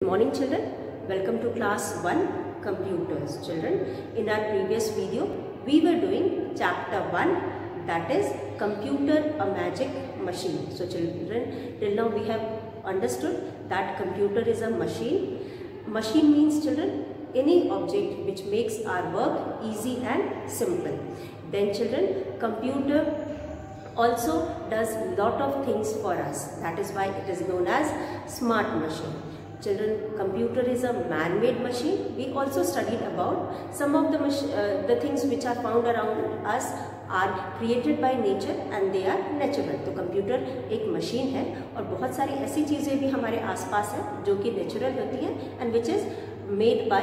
Good morning children, welcome to class 1 computers. Children, in our previous video we were doing chapter 1, that is computer a magic machine. So children, till now we have understood that computer is a machine. Machine means children any object which makes our work easy and simple. Then children, computer also does lot of things for us, that is why it is known as smart machine. Children, computer is a man-made machine. We also studied about some of the things which are found around us are created by nature and they are natural. तो computer एक machine है और बहुत सारी ऐसी चीज़ें भी हमारे आसपास हैं जो कि नेचुरल होती हैं and which is made by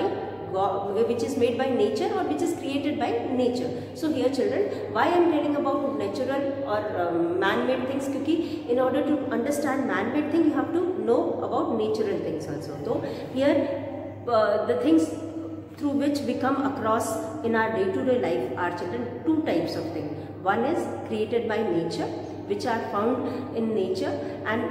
nature or which is created by nature. So here children, why I am telling about natural or man-made things, क्योंकि in order to understand man-made thing you have to know about natural things also. So here the things through which we come across in our day-to-day life are children two types of things. One is created by nature, which are found in nature and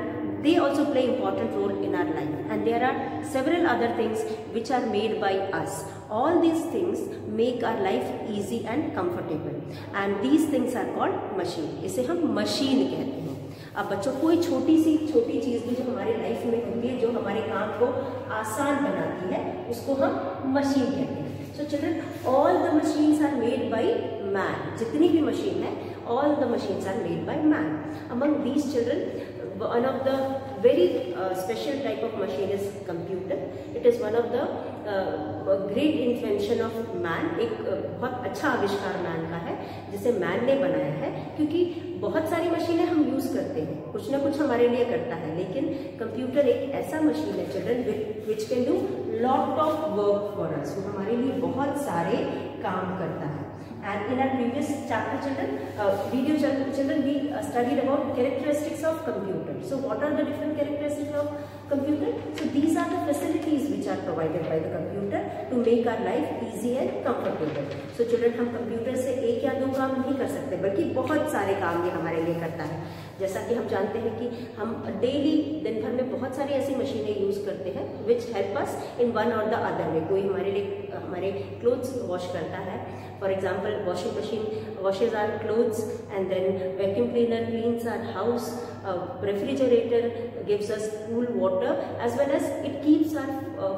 they also play important role in our life, and there are several other things which are made by us. All these things make our life easy and comfortable, and these things are called machine. इसे हम machine कहते हैं. अब बच्चों, कोई छोटी चीज़ भी जो हमारे लाइफ में होती है, जो हमारे काम को आसान बनाती है, उसको हम मशीन कहते हैं. So children, all the machines are made by man. जितनी भी मशीन है, all the machines are made by man. Among these children, one of the very special type of machine is computer. It is one of the great invention of man. एक बहुत अच्छा आविष्कार man का है जिसे man ने बनाया है, क्योंकि बहुत सारी मशीनें हम यूज करते हैं, कुछ ना कुछ हमारे लिए करता है, लेकिन कंप्यूटर एक ऐसा मशीन है children which can do lot of work for us. वो हमारे लिए बहुत सारे काम करता है. And in our previous chapter children, we studied about characteristics of computer. So what are the different characteristics of computer? So these are the facilities which are provided by the computer to make our life easy and comfortable. So children, हम computer से एक या दो काम नहीं कर सकते, बल्कि बहुत सारे काम ये हमारे लिए करता है. जैसा कि हम जानते हैं कि हम डेली दिन भर में बहुत सारी ऐसी मशीनें यूज करते हैं which help us in one और द अदर वे. कोई हमारे लिए हमारे क्लोथ्स वॉश करता है, for example washing machine washes our clothes, and then vacuum cleaner cleans our house, refrigerator gives us cool water, as well as it keeps our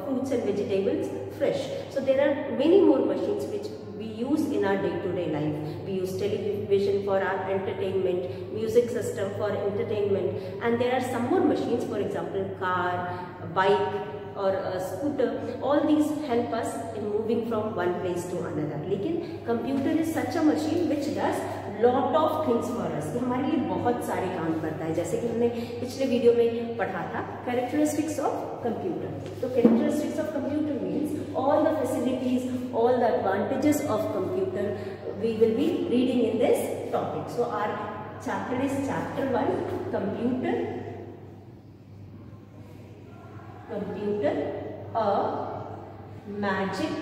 fruits and vegetables fresh. So there are many more machines which we use in our day-to-day life. We use television for our entertainment, music system for entertainment, and there are some more machines, for example car, bike or a scooter. All these help us in moving from one place to another. लेकिन computer is such a machine which does lot of things for us. ये हमारे लिए बहुत सारे काम करता है, जैसे कि हमने पिछले वीडियो में पढ़ा था characteristics of computer. तो characteristics of computer means all the facilities, all the advantages of computer we will be reading in this topic. So our chapter is chapter 1, computer a magic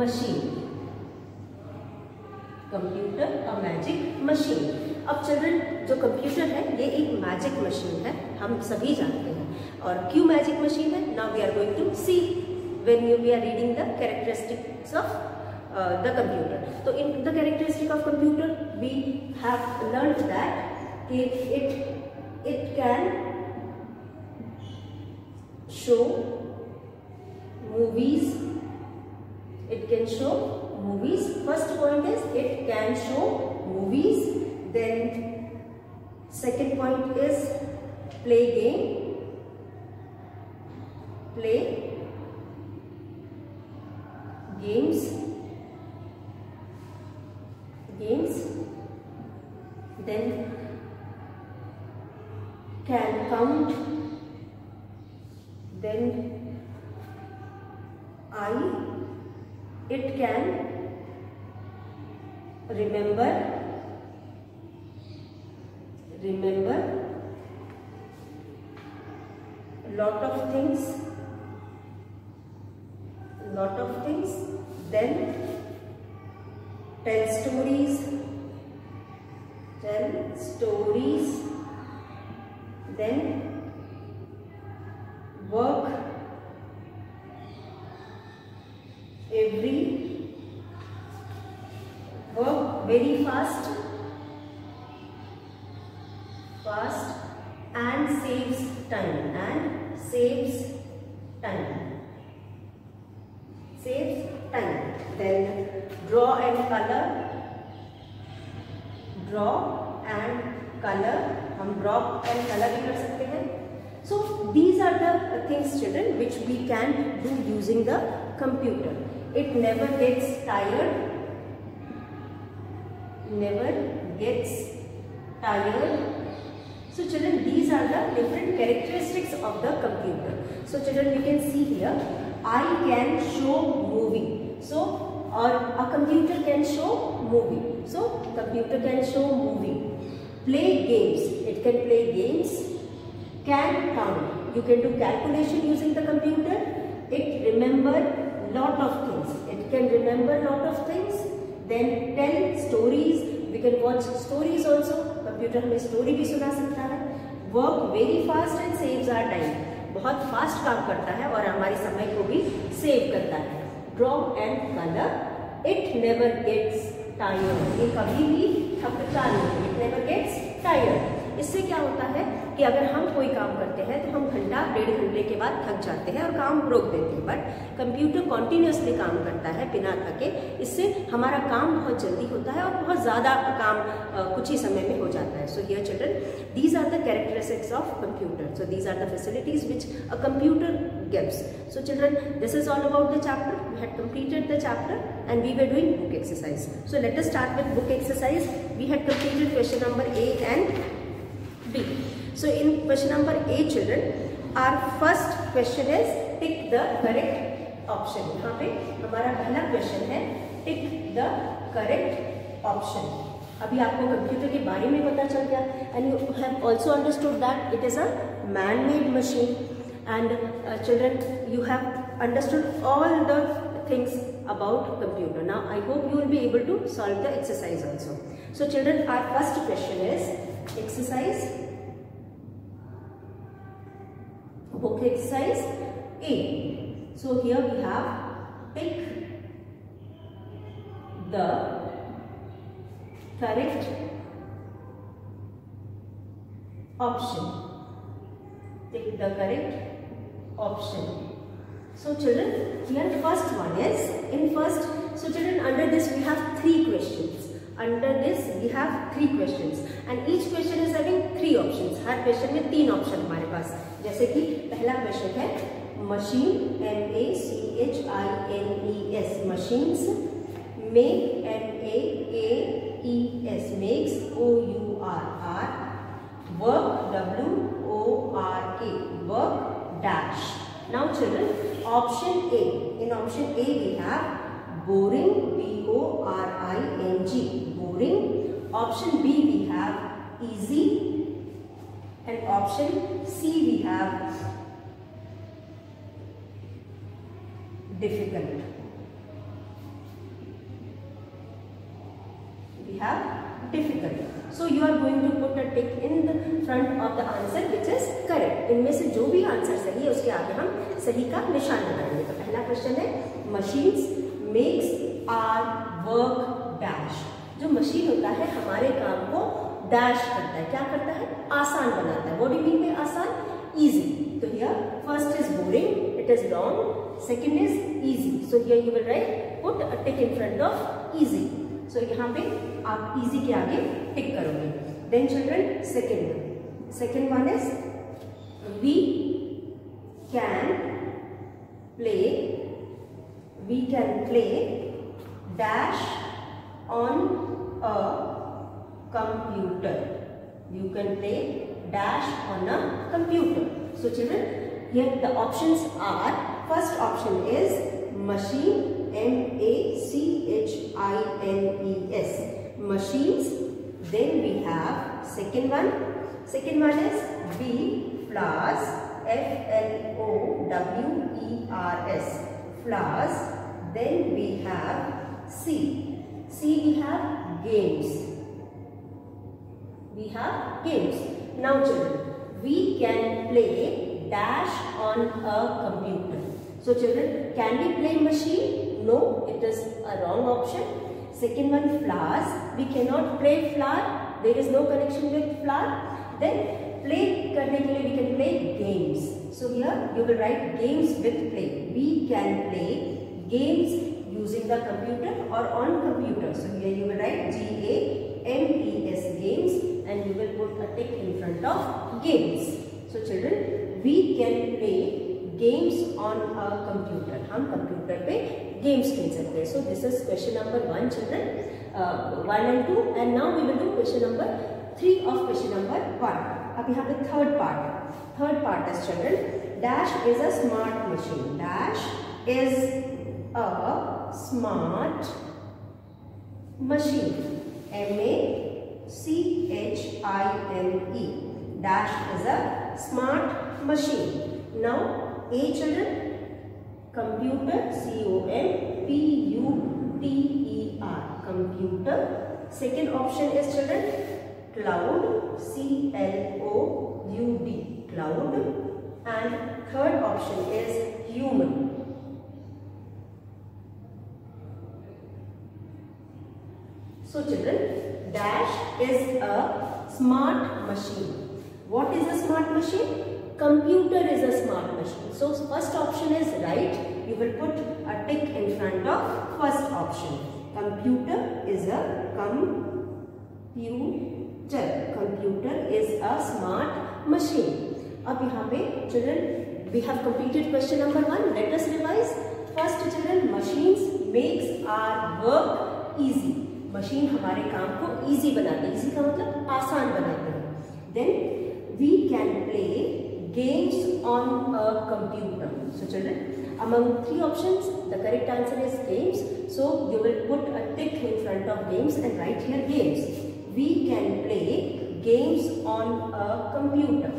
machine. Computer a magic machine. अब children, जो computer है ये एक magic machine है, हम सभी जानते हैं. और क्यों मैजिक मशीन है, now we are going to see when we are reading the characteristics of the computer. तो in the characteristic of computer we have learned that it can show movies. It can show movies. First point is it can show movies. Then second point is play games. Then can count. Then it can remember lot of things. Then tell stories. Then work very fast and saves time. Then draw and color, हम draw and color भी कर सकते हैं. So these are the things, children, which we can do using the computer. It never gets tired. So children, these are the different characteristics of the computer. So children, we can see here, I can show movie. So or a computer can show movie. So computer can show movie. Play games. It can play games. Can count. You can do calculation using the computer. It remember lot of things. It can remember lot of things. Then tell stories. We can watch stories also. Computer हमें story भी सुना सकता है. Work very fast and saves our time. बहुत fast काम करता है और हमारे समय को भी सेव करता है. Draw and color. It never gets tired. ये कभी भी थकता नहीं. It never gets tired. इससे क्या होता है कि अगर हम कोई काम करते हैं तो हम घंटा 1.5 घंटे के बाद थक जाते हैं और काम रोक देते हैं. बट कंप्यूटर कॉन्टिन्यूसली काम करता है बिना थके. इससे हमारा काम बहुत जल्दी होता है और बहुत ज़्यादा काम कुछ ही समय में हो जाता है. So here children, these are the characteristics of computer. So these are the facilities which a computer gives. So children, this is all about the chapter. We had completed the chapter and we were doing book exercise. So let us start with book exercise. We had completed question number A and B. So in question number A, children, our first question is tick the correct option. यहाँ पे हमारा पहला question है tick the correct option. अभी आपको computer के बारे में पता चल गया and you have also understood that it is a man-made machine. And children, you have understood all the things about computer. Now I hope you will be able to solve the exercise also. So children, our first question is exercise, book exercise A. So here we have pick the correct option. Pick the correct option. So children, here first one is so children, under this we have 3 questions. Under this we have 3 questions and each question is having 3 options. Her question में 3 option हमारे पास. जैसे कि पहला question है machine, MACHINES, machines, make, MAKES, makes, OURR, work, WORK, work dash. Now children, option A. In option A we have boring, BORING, boring. Option B we have easy and option C we have difficult. We have difficult. So you are going to put a tick in the front of the answer which is correct. इनमें से जो भी answer सही है उसके आगे हम सही का निशान लगाएंगे. तो पहला क्वेश्चन है machines makes our work dash. जो मशीन होता है हमारे काम को डैश करता है. क्या करता है? आसान बनाता है. What do you mean by आसान? Easy. तो here first is boring, it is long. Second is easy. So here you will write, put a tick in front of easy. So यहाँ पे आप easy के आगे टिक करोगे. Then children, second one is we can play dash on a computer. You can play dash on a computer. So children, here the options are, first option is machine, MACHINES, machines. Then we have second one is B, flowers, FLOWERS, flowers. Then we have C we have games. Now children, we can play dash on a computer. So children, can we play machine? No, it is a wrong option. Second one, flowers. We cannot play flower. There is no connection with flower. Then play करने के लिए we can play games. So here you will write games with play. We can play games using the computer or on computer. So here you will write GAMES games and you will put a tick in front of games. So children, we can play games on a computer. हम computer पे games खेल सकते हैं. So this is question number 1 children, 1 and 2, and now we will do question number 3 of question number 1. अब यहाँ पे third part is children, dash is a smart machine. Dash is a smart machine. MACHINE. Dash is a smart machine. Now A children, computer, COMPUTER, computer. Second option is children, cloud, CLOUD, cloud. And third option is human. So children, dash is a smart machine. What is a smart machine? Computer is a smart machine. So first option is right. You will put a tick in front of first option. Computer is a computer. Computer is a smart machine. अब यहाँ पे children, we have completed question number 1. Let us revise. First children, machines makes our work easy. Machine हमारे काम को easy बनाते हैं. easy का मतलब आसान बनाते हैं. Then we can play games on a computer. So children, among 3 options, the correct answer is games. So you will put a tick in front of games and write here games. We can play games on a computer.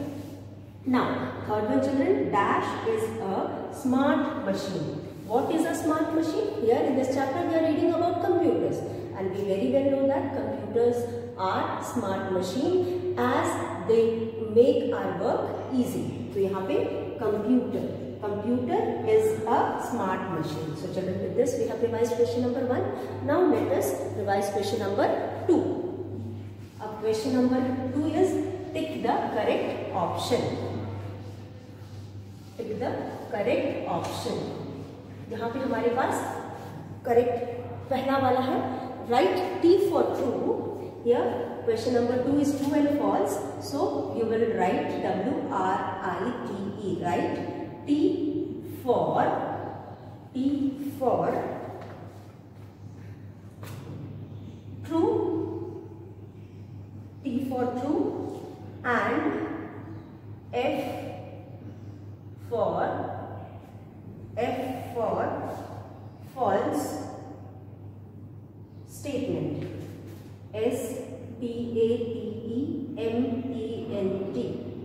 Now, third one children, dash is a smart machine. What is a smart machine? Here in this chapter we are reading about computers. And we very well know that computers are smart machine as they make our work easy. So यहाँ पे computer is a smart machine. So children, with this we have revised question number 1. Now let us revise question number 2. अब question number 2 is tick the correct option. Tick the correct option. यहाँ पे हमारे पास correct पहला वाला है. Write T for true. Here question number 2 is true and false. So you will write WRITE. Right? T for true. T for true and F for false statement. STATEMENT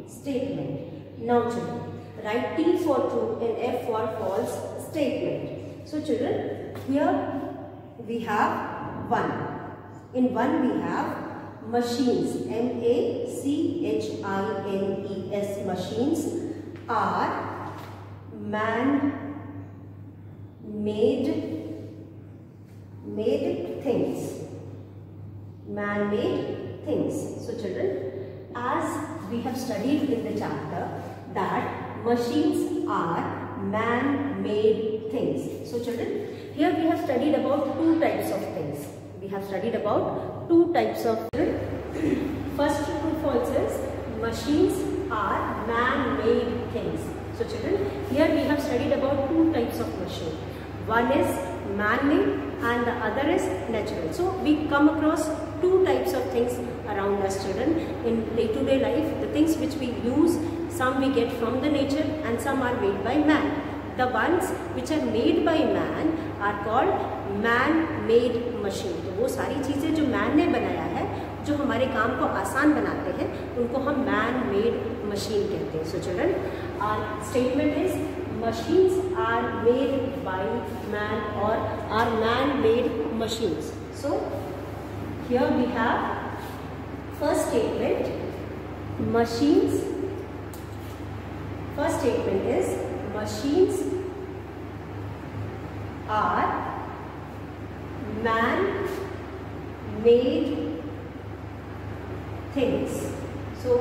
statement. Now children, write T for true and F for false statement. So children, here we have 1. In 1 we have machines. MACHINES. Machines are man-made things. Man-made things. So children, as we have studied in the chapter that machines are man-made things. So children, here we have studied about 2 types of things. We have studied about 2 types of first true false is machines are man-made things. So children, here we have studied about 2 types of machine. One is man-made and the other is natural. So we come across 2 types of things around us children in day-to-day life. The things which we use, some we get from the nature and some are made by man. The ones which are made by man are called man-made machine. तो वो सारी चीज़ें जो man ने बनाया है, जो हमारे काम को आसान बनाते हैं, उनको हम man-made machine कहते हैं. So children, our statement is machines are made by man or are man-made machines. So here we have first statement, machines first statement is machines are man-made things. So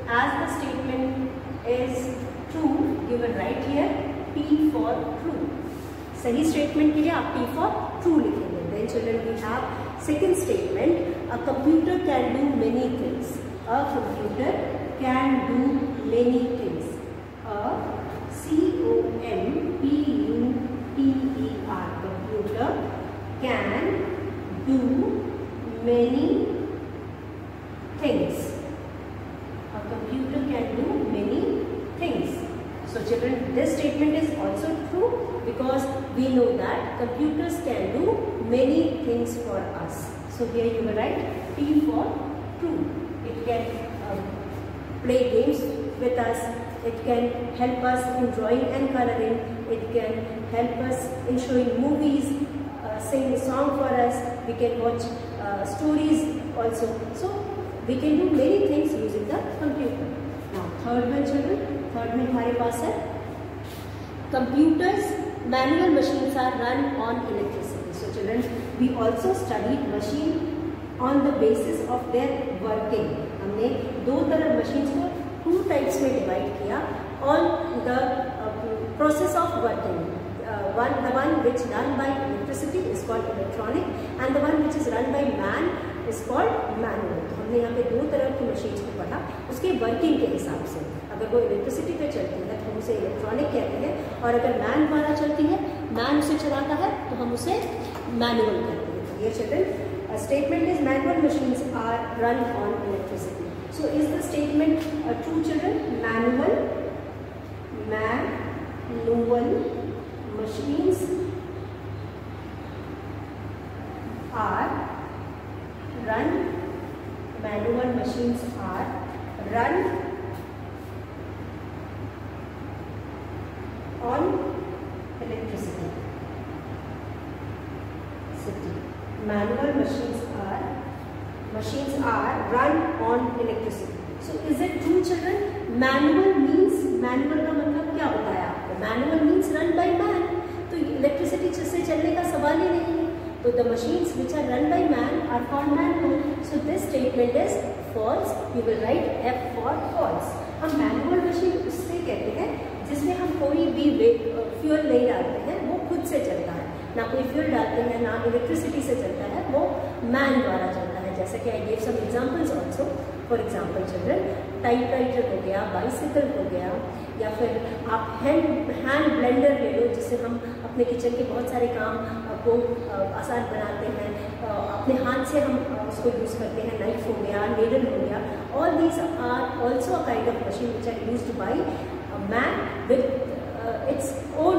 as the statement is true, you will write here P for true. सही statement के लिए आप P for true लिखेंगे. Then children we have second statement, a computer can do many things. A computer can do many things. A C-O-M-P-U-T-E-R, computer can do many things. A computer can do many things. So children, this statement is also true because we know that computers can do many things for us. So here you will write T for true. It can play games with us. It can help us in drawing and coloring. It can help us in showing movies, sing a song for us. We can watch stories also. So we can do many things using the computer. Now third one children, third में हमारे पास है computers, manual machines are run on electricity. So children, we also studied machine on the basis of their working. हमने दो तरह machines को two types में divide किया on the process of working. The one which run by electricity is called electronic, and the one which is run by man is called manual. तो हमने यहाँ पे दो तरह की machines को पढ़ा उसके working के हिसाब से. अगर वो इलेक्ट्रिसिटी पे चलती है तो हम उसे इलेक्ट्रॉनिक कहते हैं, और अगर मैन द्वारा चलती है, मैन उसे चलाता है, तो हम उसे मैनुअल कहते हैं. ये children statement is manual machines are run on electricity. So is the statement true children? Manual machines are run on electricity. Manual machines are run on electricity. So is it true children? Manual means, manual का मतलब क्या बताया आपको? Manual means run by man. तो electricity से चलने का सवाल ही नहीं है. तो the machines which are run by man are called manual. So this statement is false. You will write F for false. हम manual machine उससे कहते हैं जिसमें हम कोई भी फ्यूल नहीं डालते हैं, वो खुद से चलता है. ना कोई फ्यूल डालते हैं, ना इलेक्ट्रिसिटी से चलता है, वो मैन द्वारा चलता है. जैसे कि I give some examples also. For example children, typewriter हो गया, बाइसिकल हो गया, या फिर आप हैंड ब्लेंडर ले लो जिससे हम अपने किचन के बहुत सारे काम को आसान बनाते हैं. अपने हाथ से हम उसको यूज़ करते हैं. नाइफ हो गया, नीडल हो गया. All these are also a kind of machine which are used by man with its own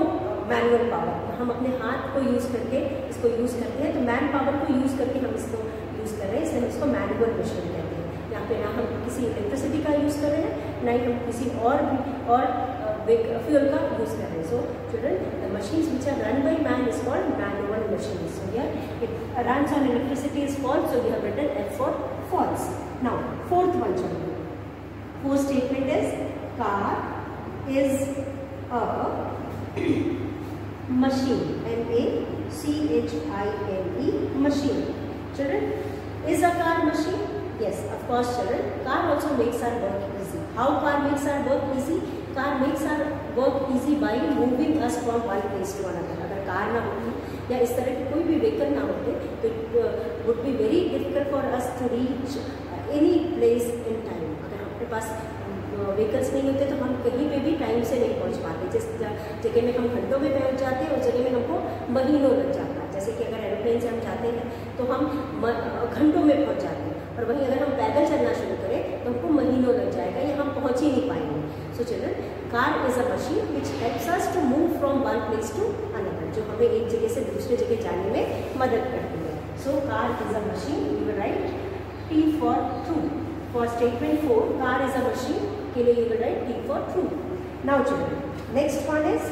manual power. हम अपने हाथ को यूज़ करके इसको यूज़ करते हैं, तो मैन पावर को यूज़ करके हम इसको यूज़ कर रहे हैं, इसलिए हम इसको मैनुअल मशीन कहते हैं. यहाँ पे ना हम किसी इलेक्ट्रिसिटी का यूज़ कर रहे हैं, ना ही हम किसी और फ्यूल का यूज़ कर रहे हैं. So children, the machines which are run by man is called manual machines. So here it runs on electricity is false, so we have written F for false. Now fourth one children, fourth statement is car is a machine. M-A-C-H-I-N-E, machine. Children, is a car machine? Yes, of course children. Car also makes our work easy. How car makes our work easy? Car makes our work easy by moving us from one place to another. अगर car ना होती या इस तरह के कोई भी vehicle ना होते तो it would be very difficult for us to reach any place in time. अगर हमारे पास व्हीकल्स नहीं होते तो हम कहीं पे भी टाइम से नहीं पहुंच पाते. जिस जगह में हम घंटों में पहुंच जाते हैं उस जगह में हमको महीनों लग जाता है. जैसे कि अगर एरोप्लेन से हम जाते हैं तो हम घंटों में पहुंच जाते हैं, और वहीं अगर हम पैदल चलना शुरू करें तो हमको महीनों लग जाएगा या हम पहुंच ही नहीं पाएंगे. So children, car is a machine which helps us to move from one place to another, जो हमें एक जगह से दूसरे जगह जाने में मदद करती है. So car is a machine. You will write T for true. For statement 4, car is a machine, के लिए you will write T for true. Now children, next one is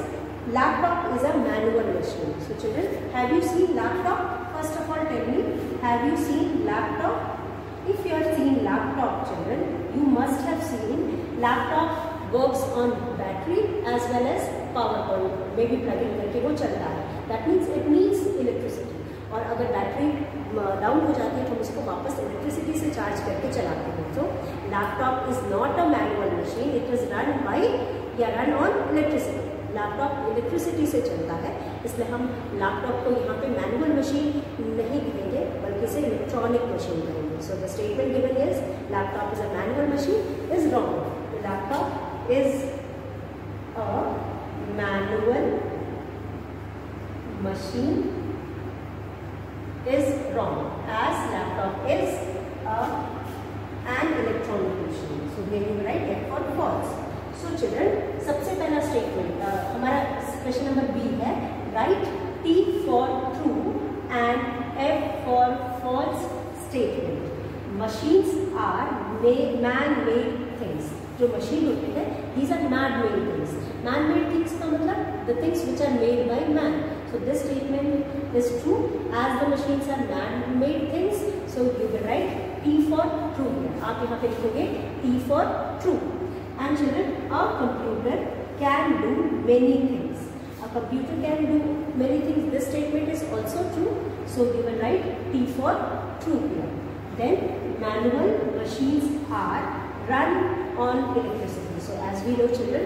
laptop is a manual machine. So children, have you seen laptop? First of all tell me, have you seen laptop? If you have seen laptop children, you must have seen laptop works on battery as well as power point में भी plug in करके वो चलता है. That means it needs electricity. और अगर battery down हो जाती है तो हम इसको वापस इलेक्ट्रिसिटी से चार्ज करके चलाते हैं. तो laptop is not a manual machine, it is run by या run on electricity. Laptop electricity से चलता है, इसलिए हम लैपटॉप को यहाँ पे मैनुअल मशीन नहीं कहेंगे बल्कि इसे इलेक्ट्रॉनिक मशीन कहेंगे. So the statement given is laptop is a manual machine is wrong. Laptop is a manual machine is wrong as laptop is an electronic machine. So here you write F for false. So children, सबसे पहला statement हमारा question number B है. Right T for true and F for false statement. Machines are man-made things. जो machine होते हैं these are man-made things. Man-made things का मतलब the things which are made by man. So this statement is true as the machines are man-made things. So you will write T for true here. आप यहाँ पे लिखोगे T for true. And children, a computer can do many things. A computer can do many things. This statement is also true. So you will write T for true here. Then manual machines are run on electricity. So as we know children,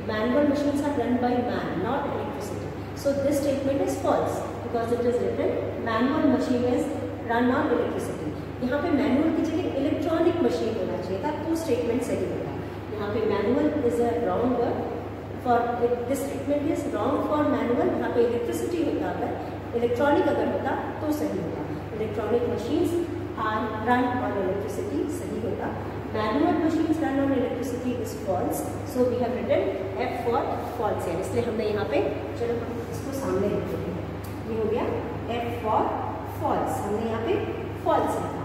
manual machines are run by man, not electricity. So this statement is false because it is written manual machine is run on electricity. यहाँ पे manual की जगह electronic machine होना चाहिए था, तो statement सही होगा. यहाँ पे manual is a wrong word for this statement is wrong for manual. यहाँ पे electricity होता अगर electronic अगर होता तो सही होता. Electronic machines are run on electricity सही होता. Manual machines run on electricity is false. So we have written F for false है. इसलिए हमने यहाँ पे चलो इसको सामने लिख देते हैं. ये हो गया F for false. हमने यहाँ पे false लिखा.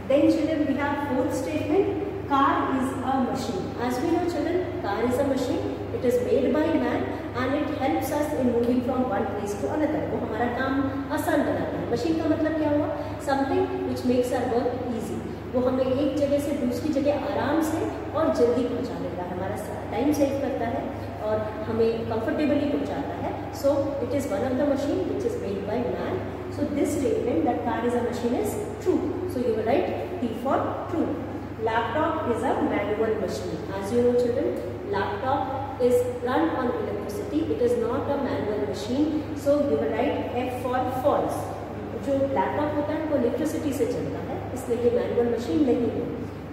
Then children we have fourth statement. Car is a machine. As we know children, car is a machine. It is made by man and it helps us in moving from one place to another. वो हमारा काम आसान बनाता है. Machine का मतलब क्या हुआ? Something which makes our work easy. वो हमें एक जगह से दूसरी जगह आराम से और जल्दी पहुंचा देता है. हमारा टाइम सेव करता है और हमें कंफर्टेबली पहुंचाता है. So it is one of the machine which is made by man. So this statement that car is a machine is true. So you will write T for true. Laptop is a manual machine. As you know children, laptop is run on electricity. It is not a manual machine. So you will write F for false. जो laptop होता है वो electricity से चलता है, इसलिए ये manual machine नहीं है.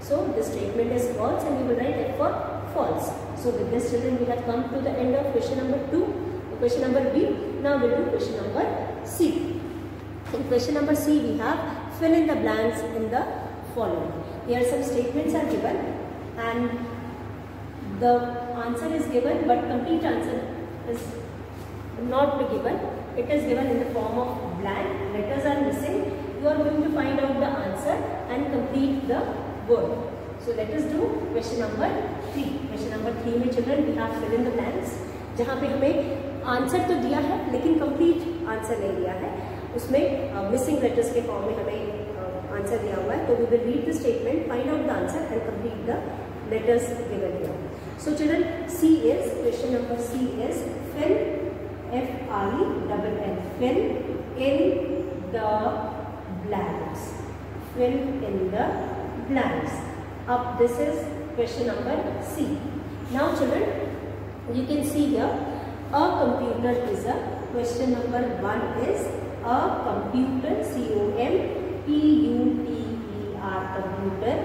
So this statement is false and you will write F for false. So with this children we have come to the end of question number 2. Question number B. Now we will do question number C. In question number C we have fill in the blanks in the following. Here some statements are given and the answer is given but complete answer is not given. It is given in the form of blank. Letters are missing. You are going to find out the answer and complete the word. So let us do question number 3. Question number 3 में children we have fill in the blanks. जहाँ पे हमें answer तो दिया है लेकिन complete answer नहीं दिया है. उसमें मिसिंग लेटर्स के फॉर्म में हमें आंसर दिया हुआ है. तो we will read the statement, find out the answer and complete the letters given here. So children C is question number C is fill F-I-L-L fill in the blanks. Fill in the blanks. Up this is question number C. Now children, you can see here a computer is a question number 1 is a computer C-O-M-P-U-T-E-R computer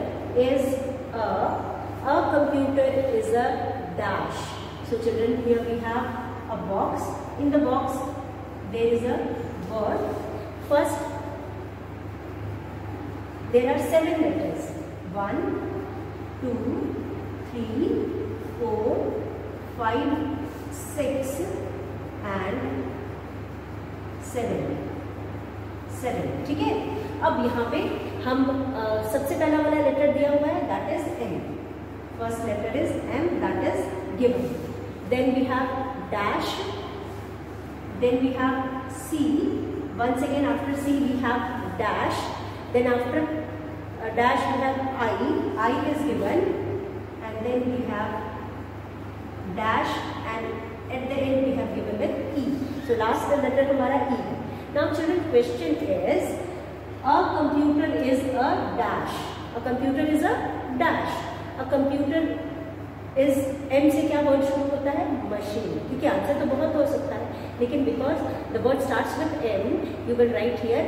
is a computer is a dash. So children here we have a box. In the box there is a word. First there are 7 letters. 1, 2, 3, 4, 5, 6 and 7. ठीक है. अब यहाँ पे हम सबसे पहला वाला letter दिया हुआ है that is M. First letter is M, that is given. Then we have dash. Then we have C. Once again after C we have dash. Then after dash we have I is given, and then we have dash and at the end we have given with E. So last letter हमारा E है. Now children, question is, a computer is a dash. A computer is a dash. A computer is M से क्या word शुरू होता है? Machine. क्योंकि answer तो बहुत हो सकता है, लेकिन because the word starts with M, you will right here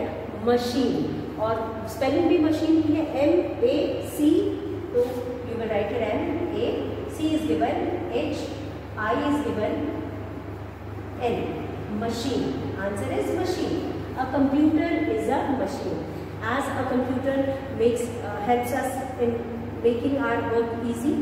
machine. और स्पेलिंग भी मशीन की है, MAC. तो you will write here M, A, C is given, H, I is given, N. Machine. Answer is machine. A computer is a machine. As a computer helps us in making our work easy,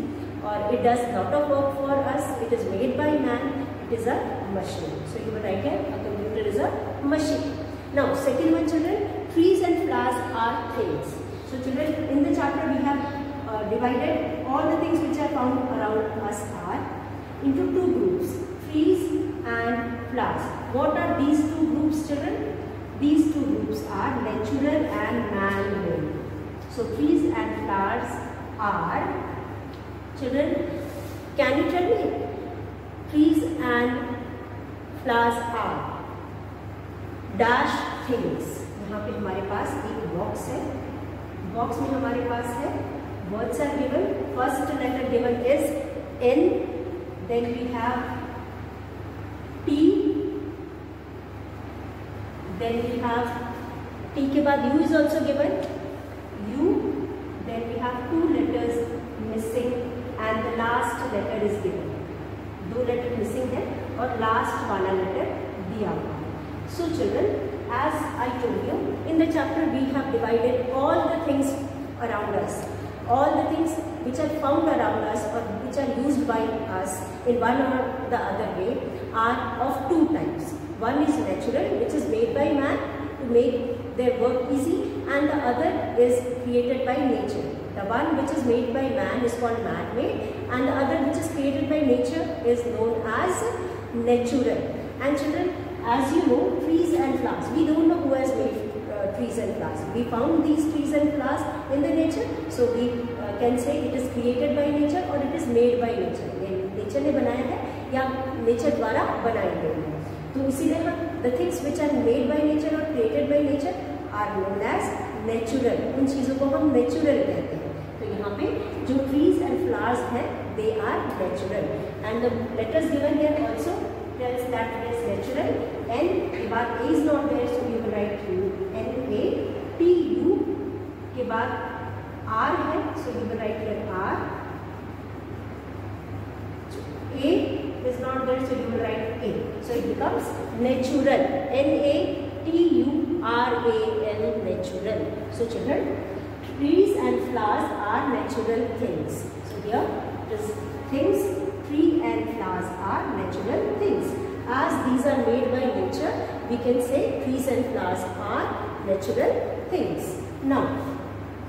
or it does lot of work for us. It is made by man. It is a machine. So you will write here, a computer is a machine. Now second one, children, trees and flowers are things. So children, in the chapter we have divided all the things which are found around us are into two groups, trees and flowers. What are these two groups, children? These two groups are natural and man-made. So trees and flowers are, children, can you tell me? Trees and flowers are dash things. यहाँ पे हमारे पास एक box है. Box में हमारे पास है words are given. First letter given is N. Then we have T. Then we have T के बाद U is also given. U. Then we have two letters missing and the last letter is given. दो letter missing है और last वाला letter दिया हुआ है. So children, as I told you, in the chapter we have divided all the things around us. All the things which are found around us or which are used by us in one or the other way are of two types. One is natural, which is made by man to make their work easy, and the other is created by nature. The one which is made by man is called man-made, and the other which is created by nature is known as natural. And children, as you know, trees and flowers, we don't know who has made trees and flowers. We found these trees and flowers in the nature, so we can say it is created by nature or it is made by nature. Nature ने बनाया है या nature द्वारा बनाए गए हैं. तो इसीलिए हम the things which are made by nature or created by nature are known as natural. उन चीजों को हम natural कहते हैं. तो यहाँ पे जो trees and flowers हैं, they are natural. And the letters given here also tells that it is natural. N के बाद A is not there, so we will write N A. T U के बाद R है, so we will write here R. A is not there, so you will write A. So it becomes natural. N A T U R A L, natural. So children, trees and flowers are natural things. So here it is things. Tree and flowers are natural things. As these are made by nature, we can say trees and flowers are natural things. Now,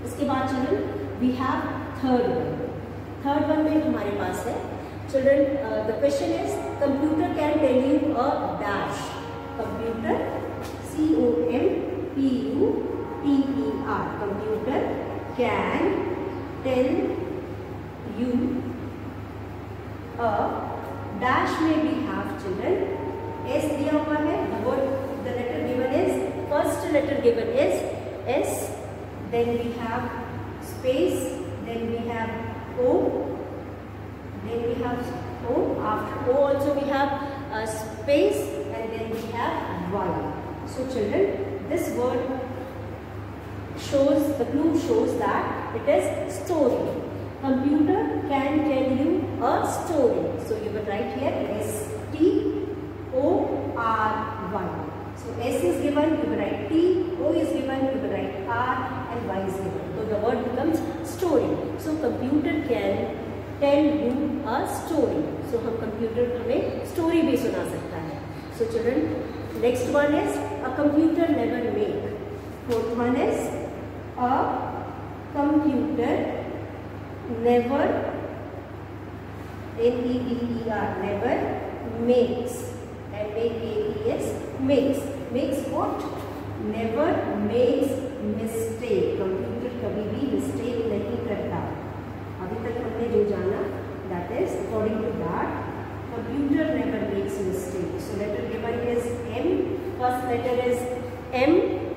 इसके बाद children, we have third one. Third one में हमारे पास है, children, the question is, computer can tell you a dash. Computer, C-O-M-P-U-T-E-R. Computer can tell you a dash. में we have children S दिया हुआ है. The letter given is, first letter given is S. Then we have space. Then we have O. Then we have O. After O also we have a space, and then we have Y. So children, this word shows, the clue shows that it is story. Computer can tell you a story. So you will write here S-T-O-R-Y. So S is given, you will write T, O is given, you will write R, and Y is given. So the word becomes story. So computer can tell you a story. So हम computer हमें story भी सुना सकता है. So children, next one is a computer never make. Fourth one is a computer never, N-E-V-E-R, never makes, M-A-K-E-S, makes. Makes what? Never makes mistake. Computer कभी भी mistake नहीं करता. अभी तक हमने जो जाना, that is according to that, computer never makes mistake. So letter given is M. First letter is M.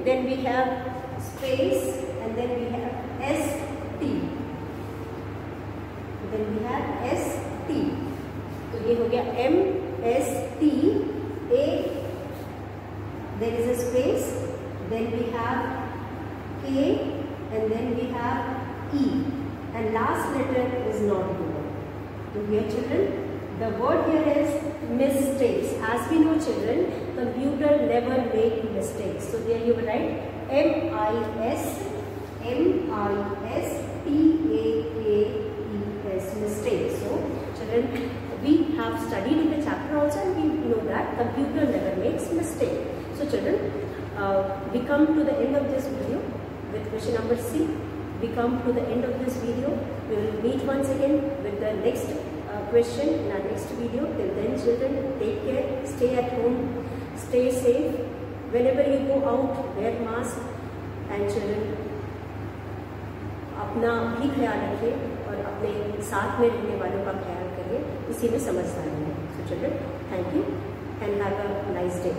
Then we have space and then we have S T. Then we have S T. तो ये हो गया M S T A. There is a space. Then we have K and then we have E. And last letter is not given. So here children, the word here is mistakes. As we know children, computer never make mistakes. So there you will write M-I-S-T-A-K-E-S, mistakes. So children, we have studied in the chapter also and we know that computer never makes mistake. So children, we come to the end of this video with question number C. We come to the end of this video. We will meet once again with the next question in our next video. Till then children, take care, stay at home, stay safe. Whenever you go out, wear mask. And children, अपना भी ख्याल रखिए और अपने साथ में रहने वालों का ख्याल करिए, इसी में समझदारी है. So children, thank you and have a nice day.